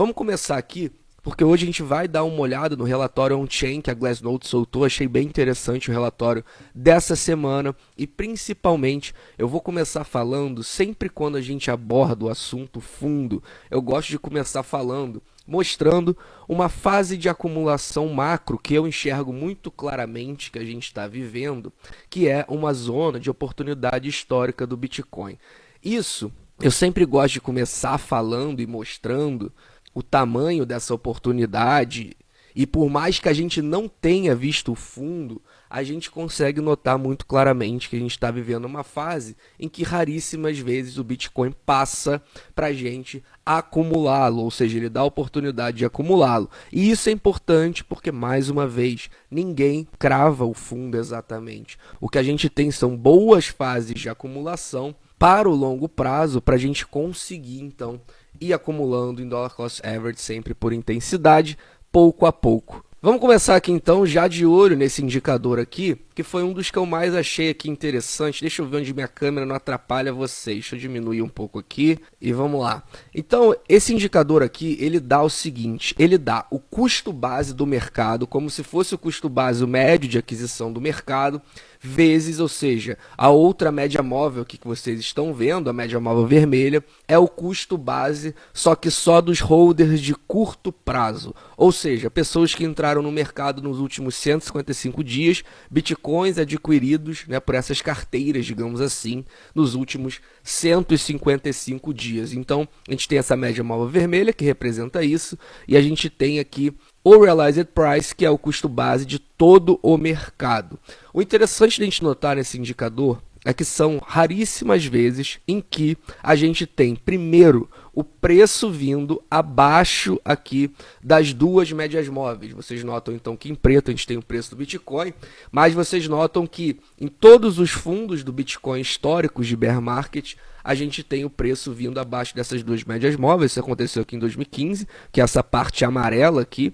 vamos começar aqui, porque hoje a gente vai dar uma olhada no relatório on-chain que a Glassnode soltou. Achei bem interessante o relatório dessa semana e, principalmente, eu vou começar falando, sempre quando a gente aborda o assunto fundo, eu gosto de começar falando, mostrando uma fase de acumulação macro que eu enxergo muito claramente que a gente está vivendo, que é uma zona de oportunidade histórica do Bitcoin. Isso eu sempre gosto de começar falando e mostrando o tamanho dessa oportunidade, e por mais que a gente não tenha visto o fundo, a gente consegue notar muito claramente que a gente está vivendo uma fase em que raríssimas vezes o Bitcoin passa para a gente acumulá-lo, ou seja, ele dá a oportunidade de acumulá-lo. E isso é importante porque, mais uma vez, ninguém crava o fundo exatamente. O que a gente tem são boas fases de acumulação para o longo prazo, para a gente conseguir, então, ir acumulando em dollar cost average sempre por intensidade, pouco a pouco. Vamos começar aqui então, já de olho nesse indicador aqui, que foi um dos que eu mais achei aqui interessante. Deixa eu ver onde minha câmera não atrapalha vocês. Deixa eu diminuir um pouco aqui e vamos lá. Então, esse indicador aqui, ele dá o seguinte, ele dá o custo base do mercado, como se fosse o custo base médio de aquisição do mercado, vezes, ou seja, a outra média móvel que vocês estão vendo, a média móvel vermelha, é o custo base, só que só dos holders de curto prazo. Ou seja, pessoas que entraram no mercado nos últimos 155 dias, bitcoins adquiridos, né, por essas carteiras, digamos assim, nos últimos 155 dias. Então, a gente tem essa média móvel vermelha, que representa isso, e a gente tem aqui o Realized Price, que é o custo base de todo o mercado. O interessante de a gente notar nesse indicador é que são raríssimas vezes em que a gente tem, primeiro, o preço vindo abaixo aqui das duas médias móveis. Vocês notam então que em preto a gente tem o preço do Bitcoin, mas vocês notam que em todos os fundos do Bitcoin históricos de bear market, a gente tem o preço vindo abaixo dessas duas médias móveis. Isso aconteceu aqui em 2015, que é essa parte amarela aqui.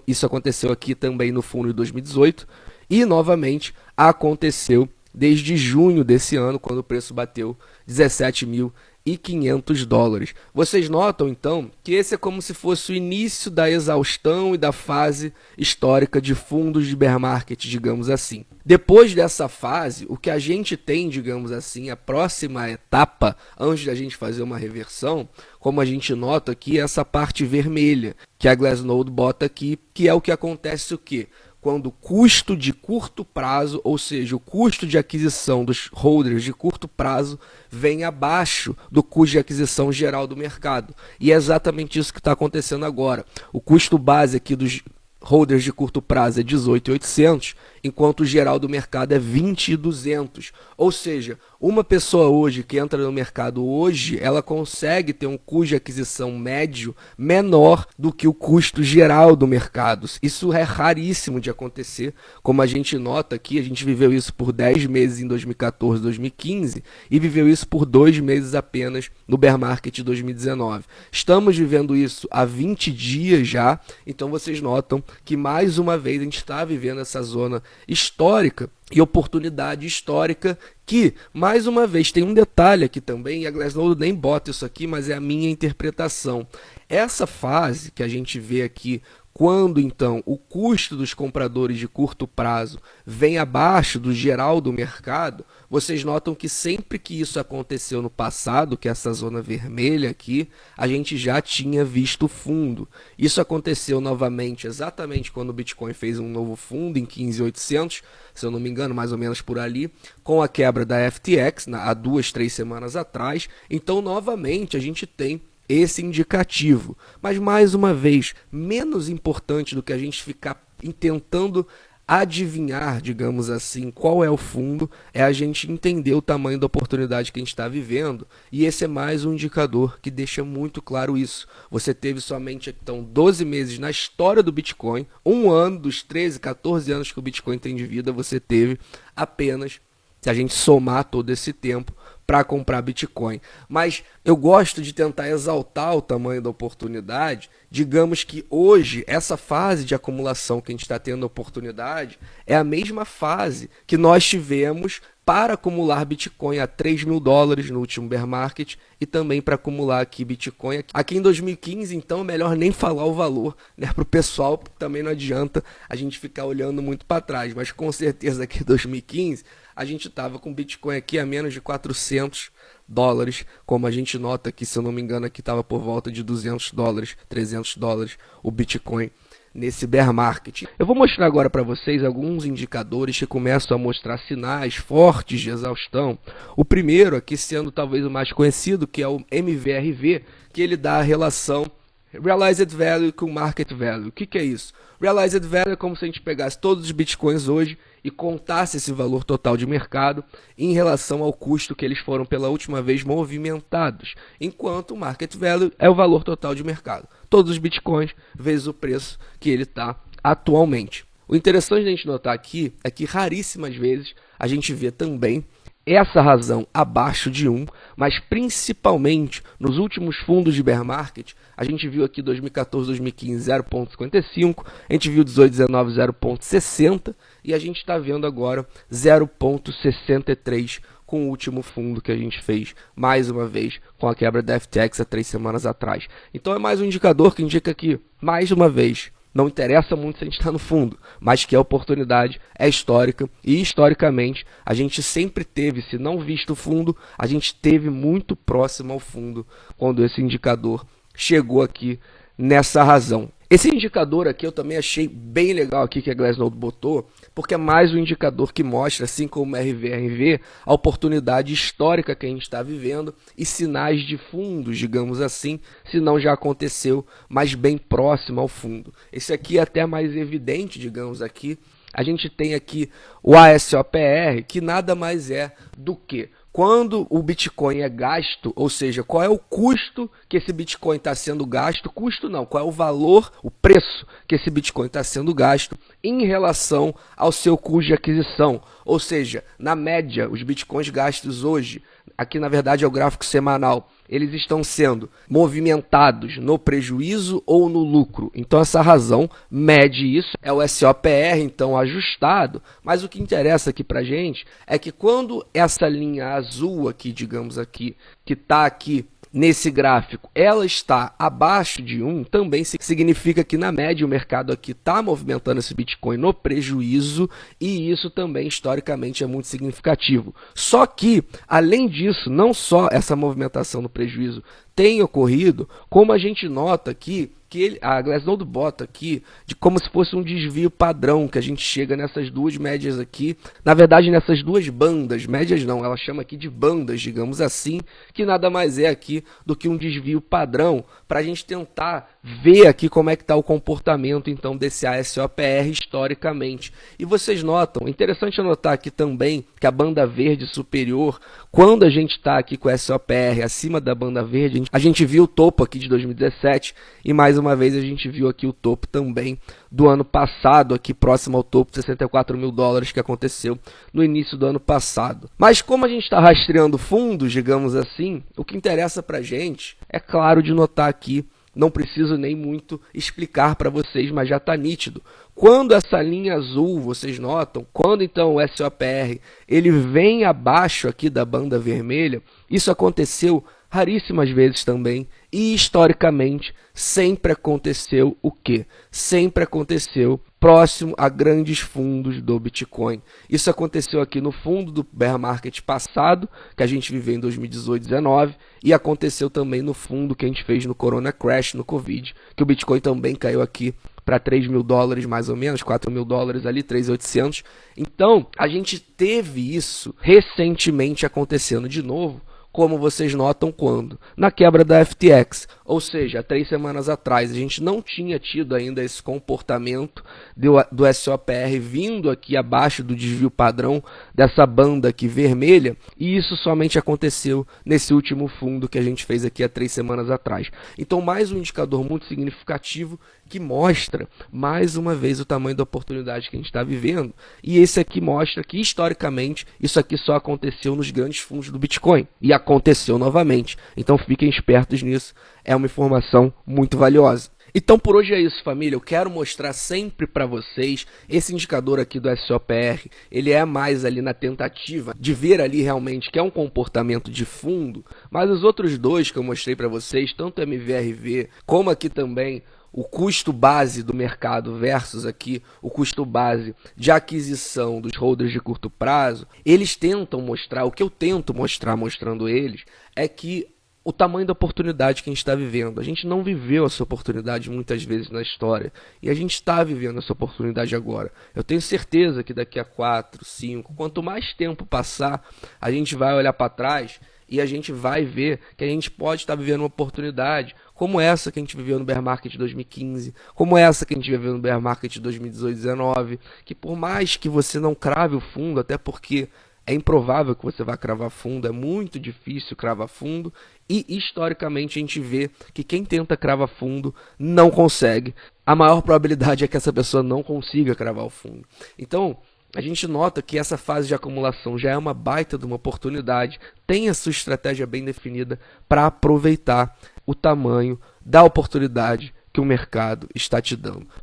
Isso aconteceu aqui também no fundo de 2018 e novamente aconteceu desde junho desse ano, quando o preço bateu 17.500 dólares. Vocês notam, então, que esse é como se fosse o início da exaustão e da fase histórica de fundos de bear market, digamos assim. Depois dessa fase, o que a gente tem, digamos assim, a próxima etapa, antes da gente fazer uma reversão, como a gente nota aqui, é essa parte vermelha, que a Glassnode bota aqui, que é o que acontece o quê? Quando o custo de curto prazo, ou seja, o custo de aquisição dos holders de curto prazo, vem abaixo do custo de aquisição geral do mercado. E é exatamente isso que está acontecendo agora. O custo base aqui dos holders de curto prazo é 18.800, enquanto o geral do mercado é 20.200. Ou seja, uma pessoa hoje que entra no mercado hoje, ela consegue ter um custo de aquisição médio menor do que o custo geral do mercado. Isso é raríssimo de acontecer, como a gente nota aqui, a gente viveu isso por 10 meses em 2014, 2015 e viveu isso por 2 meses apenas no bear market de 2019. Estamos vivendo isso há 20 dias já, então vocês notam que mais uma vez a gente está vivendo essa zona histórica e oportunidade histórica que, mais uma vez, tem um detalhe aqui também, e a Glassnode nem bota isso aqui, mas é a minha interpretação. Essa fase que a gente vê aqui, quando então o custo dos compradores de curto prazo vem abaixo do geral do mercado, vocês notam que sempre que isso aconteceu no passado, que é essa zona vermelha aqui, a gente já tinha visto fundo. Isso aconteceu novamente exatamente quando o Bitcoin fez um novo fundo em 15.800, se eu não me engano, mais ou menos por ali, com a quebra da FTX, há 2, 3 semanas atrás. Então, novamente, a gente tem esse indicativo. Mas, mais uma vez, menos importante do que a gente ficar tentando adivinhar, digamos assim, qual é o fundo, é a gente entender o tamanho da oportunidade que a gente está vivendo. E esse é mais um indicador que deixa muito claro isso. Você teve somente então 12 meses na história do Bitcoin, um ano dos 13, 14 anos que o Bitcoin tem de vida, você teve apenas, se a gente somar todo esse tempo, para comprar Bitcoin. Mas eu gosto de tentar exaltar o tamanho da oportunidade. Digamos que hoje, essa fase de acumulação que a gente está tendo a oportunidade é a mesma fase que nós tivemos para acumular Bitcoin a 3 mil dólares no último bear market e também para acumular aqui Bitcoin. Aqui em 2015, então, é melhor nem falar o valor, né, para o pessoal, porque também não adianta a gente ficar olhando muito para trás, mas com certeza aqui em 2015 a gente estava com Bitcoin aqui a menos de 400 dólares, como a gente nota aqui, se eu não me engano, aqui estava por volta de 200 dólares, 300 dólares o Bitcoin nesse bear market. Eu vou mostrar agora para vocês alguns indicadores que começam a mostrar sinais fortes de exaustão. O primeiro aqui sendo talvez o mais conhecido, que é o MVRV, que ele dá a relação Realized Value com Market Value. O que é isso? Realized Value é como se a gente pegasse todos os bitcoins hoje e contasse esse valor total de mercado em relação ao custo que eles foram pela última vez movimentados, enquanto o Market Value é o valor total de mercado. Todos os bitcoins vezes o preço que ele está atualmente. O interessante de a gente notar aqui é que raríssimas vezes a gente vê também essa razão abaixo de 1, mas principalmente nos últimos fundos de bear market, a gente viu aqui 2014, 2015 0,55, a gente viu 18, 19 0,60 e a gente está vendo agora 0,63 com o último fundo que a gente fez, mais uma vez, com a quebra da FTX há 3 semanas atrás. Então é mais um indicador que indica que, mais uma vez, não interessa muito se a gente está no fundo, mas que a oportunidade é histórica e historicamente a gente sempre teve, se não visto o fundo, a gente esteve muito próximo ao fundo quando esse indicador chegou aqui nessa razão. Esse indicador aqui eu também achei bem legal aqui que a Glassnode botou, porque é mais um indicador que mostra, assim como o RVRV, a oportunidade histórica que a gente está vivendo e sinais de fundos, digamos assim, se não já aconteceu, mas bem próximo ao fundo. Esse aqui é até mais evidente, digamos aqui. A gente tem aqui o ASOPR, que nada mais é do que quando o Bitcoin é gasto, ou seja, qual é o custo que esse Bitcoin está sendo gasto, custo não, qual é o valor, o preço que esse Bitcoin está sendo gasto em relação ao seu custo de aquisição. Ou seja, na média, os Bitcoins gastos hoje, aqui na verdade é o gráfico semanal, eles estão sendo movimentados no prejuízo ou no lucro. Então essa razão mede isso, é o SOPR então ajustado, mas o que interessa aqui pra gente é que quando essa linha azul aqui, digamos aqui, que está aqui nesse gráfico, ela está abaixo de 1, também significa que na média o mercado aqui está movimentando esse Bitcoin no prejuízo e isso também historicamente é muito significativo. Só que, além disso, não só essa movimentação no prejuízo tem ocorrido, como a gente nota aqui, que a Glassnode bota aqui de como se fosse um desvio padrão, que a gente chega nessas duas médias aqui, na verdade nessas duas bandas, médias não, ela chama aqui de bandas, digamos assim, que nada mais é aqui do que um desvio padrão, para a gente tentar ver aqui como é que está o comportamento então desse ASOPR historicamente. E vocês notam, interessante anotar aqui também que a banda verde superior, quando a gente está aqui com o SOPR acima da banda verde, a gente viu o topo aqui de 2017 e mais uma vez a gente viu aqui o topo também do ano passado, aqui próximo ao topo de 64 mil dólares que aconteceu no início do ano passado. Mas como a gente está rastreando fundos, digamos assim, o que interessa para a gente é claro de notar aqui, não preciso nem muito explicar para vocês, mas já está nítido. Quando essa linha azul, vocês notam, quando então o SOPR ele vem abaixo aqui da banda vermelha, isso aconteceu raríssimas vezes também e historicamente sempre aconteceu o quê? Sempre aconteceu próximo a grandes fundos do Bitcoin. Isso aconteceu aqui no fundo do bear market passado, que a gente viveu em 2018-19, e aconteceu também no fundo que a gente fez no Corona Crash, no Covid, que o Bitcoin também caiu aqui para 3 mil dólares mais ou menos, 4 mil dólares ali, 3.800. Então, a gente teve isso recentemente acontecendo de novo, como vocês notam quando? Na quebra da FTX, ou seja, há 3 semanas atrás, a gente não tinha tido ainda esse comportamento do SOPR vindo aqui abaixo do desvio padrão dessa banda aqui vermelha, e isso somente aconteceu nesse último fundo que a gente fez aqui há 3 semanas atrás. Então, mais um indicador muito significativo que mostra, mais uma vez, o tamanho da oportunidade que a gente está vivendo, e esse aqui mostra que, historicamente, isso aqui só aconteceu nos grandes fundos do Bitcoin, e aconteceu novamente. Então, fiquem espertos nisso, é uma informação muito valiosa. Então por hoje é isso, família. Eu quero mostrar sempre para vocês esse indicador aqui do SOPR. Ele é mais ali na tentativa de ver ali realmente que é um comportamento de fundo, mas os outros dois que eu mostrei para vocês, tanto o MVRV como aqui também o custo base do mercado versus aqui o custo base de aquisição dos holders de curto prazo, eles tentam mostrar, o que eu tento mostrar mostrando eles, é que o tamanho da oportunidade que a gente está vivendo. A gente não viveu essa oportunidade muitas vezes na história. E a gente está vivendo essa oportunidade agora. Eu tenho certeza que daqui a 4, 5, quanto mais tempo passar, a gente vai olhar para trás e a gente vai ver que a gente pode estar vivendo uma oportunidade como essa que a gente viveu no bear market de 2015, como essa que a gente viveu no bear market de 2018-19, que por mais que você não crave o fundo, até porque é improvável que você vá cravar fundo, é muito difícil cravar fundo, e historicamente a gente vê que quem tenta cravar fundo não consegue. A maior probabilidade é que essa pessoa não consiga cravar o fundo. Então, a gente nota que essa fase de acumulação já é uma baita de uma oportunidade, tem a sua estratégia bem definida para aproveitar o tamanho da oportunidade que o mercado está te dando.